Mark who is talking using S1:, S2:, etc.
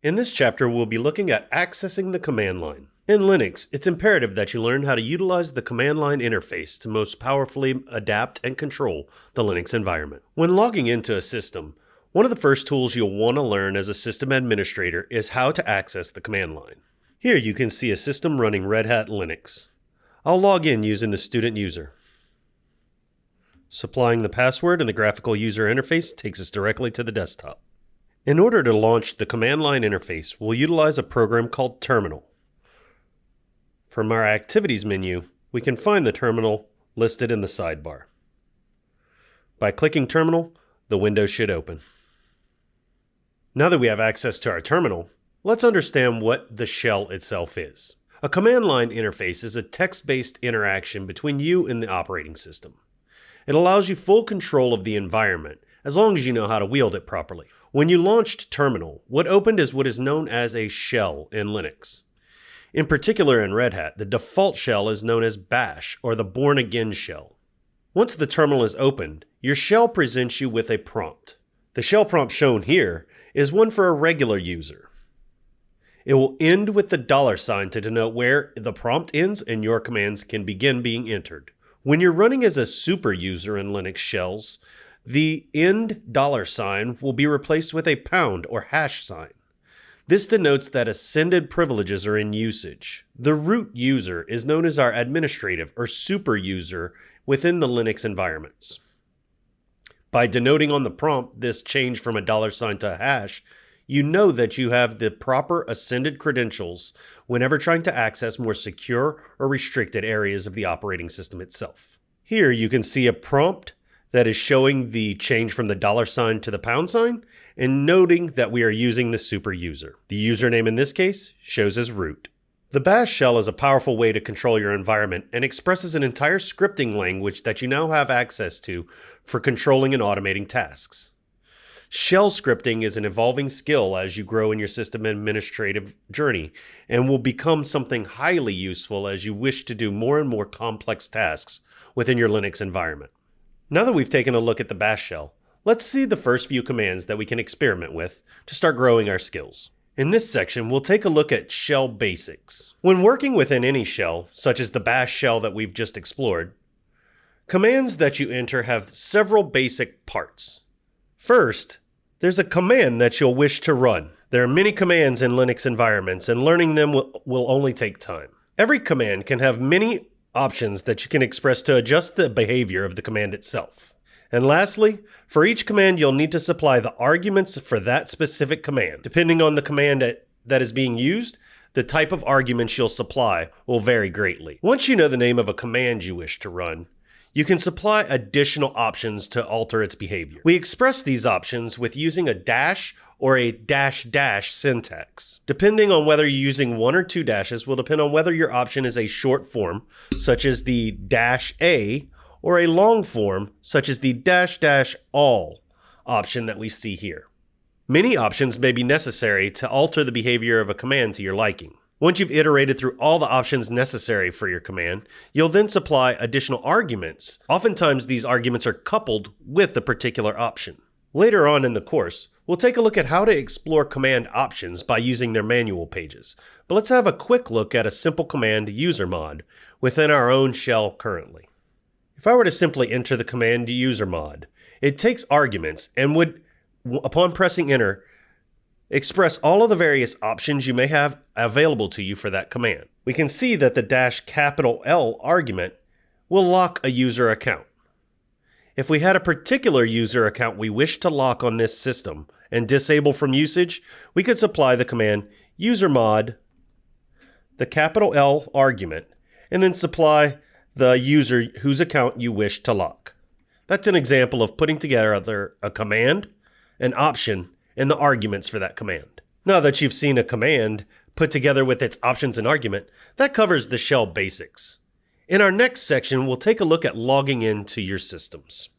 S1: In this chapter, we'll be looking at accessing the command line. In Linux, it's imperative that you learn how to utilize the command line interface to most powerfully adapt and control the Linux environment. When logging into a system, one of the first tools you'll want to learn as a system administrator is how to access the command line. Here you can see a system running Red Hat Linux. I'll log in using the student user. Supplying the password and the graphical user interface takes us directly to the desktop. In order to launch the command line interface, we'll utilize a program called Terminal. From our Activities menu, we can find the terminal listed in the sidebar. By clicking Terminal, the window should open. Now that we have access to our terminal, let's understand what the shell itself is. A command line interface is a text-based interaction between you and the operating system. It allows you full control of the environment, as long as you know how to wield it properly. When you launched Terminal, what opened is what is known as a shell in Linux. In particular in Red Hat, the default shell is known as Bash, or the Born Again shell. Once the terminal is opened, your shell presents you with a prompt. The shell prompt shown here is one for a regular user. It will end with the $sign to denote where the prompt ends and your commands can begin being entered. When you're running as a super user in Linux shells, the end $sign will be replaced with a pound or hash sign. This denotes that ascended privileges are in usage. The root user is known as our administrative or super user within the Linux environments. By denoting on the prompt this change from a $sign to a hash, you know that you have the proper ascended credentials whenever trying to access more secure or restricted areas of the operating system itself. Here you can see a prompt that is showing the change from the $sign to the pound sign and noting that we are using the super user. The username in this case shows as root. The Bash shell is a powerful way to control your environment and expresses an entire scripting language that you now have access to for controlling and automating tasks. Shell scripting is an evolving skill as you grow in your system administrative journey and will become something highly useful as you wish to do more and more complex tasks within your Linux environment. Now that we've taken a look at the Bash shell, let's see the first few commands that we can experiment with to start growing our skills. In this section, we'll take a look at shell basics. When working within any shell, such as the Bash shell that we've just explored, commands that you enter have several basic parts. First, there's a command that you'll wish to run. There are many commands in Linux environments, and learning them will only take time. Every command can have many options that you can express to adjust the behavior of the command itself. And lastly, for each command, you'll need to supply the arguments for that specific command. Depending on the command that is being used, the type of arguments you'll supply will vary greatly. Once you know the name of a command you wish to run, you can supply additional options to alter its behavior. We express these options with using a dash or a dash syntax. Depending on whether you're using one or two dashes will depend on whether your option is a short form, such as the -a, or a long form, such as the --all option that we see here. Many options may be necessary to alter the behavior of a command to your liking. Once you've iterated through all the options necessary for your command, you'll then supply additional arguments. Oftentimes, these arguments are coupled with the particular option. Later on in the course, we'll take a look at how to explore command options by using their manual pages. But let's have a quick look at a simple command usermod within our own shell currently. If I were to simply enter the command usermod, it takes arguments and would, upon pressing enter, express all of the various options you may have available to you for that command. We can see that the -L argument will lock a user account. If we had a particular user account we wish to lock on this system and disable from usage, we could supply the command usermod, the L argument, and then supply the user whose account you wish to lock. That's an example of putting together a command, an option, and the arguments for that command. Now that you've seen a command put together with its options and argument, that covers the shell basics. In our next section, we'll take a look at logging into your systems.